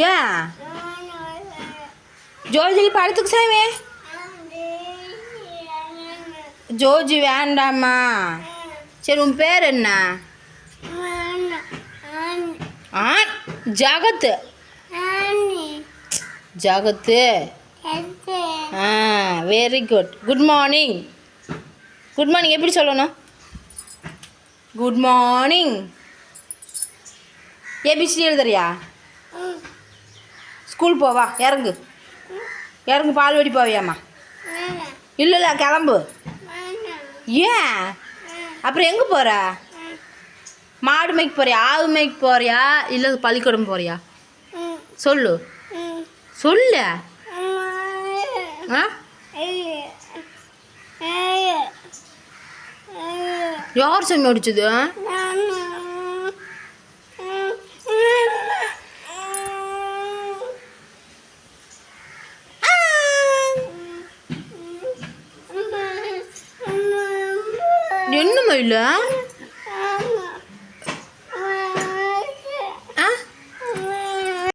ஏன் ஜோஜி படத்துக்கு சாமி ஜோஜி வேண்டாமா? சரி உன் பேர் என்ன? Jagat. Jagat. Very good. Good morning. Good morning எப்படி சொல்லணும்? Good morning. ஏபிசிடி எழுதுறியா? ஸ்கூல் போவா. இறங்கு இறங்கு. பால்வாடி போவியாம்மா? இல்லை கிளம்பு. ஏன்? அப்புறம் எங்கே போகிற? மாடு மேய்க்க போறியா? ஆவு மேய்க்க போறியா? இல்லை பள்ளிக்கூடம் போறியா? சொல்லு சொல்லு. யார் சாமி அடிச்சது? என்ன மயில?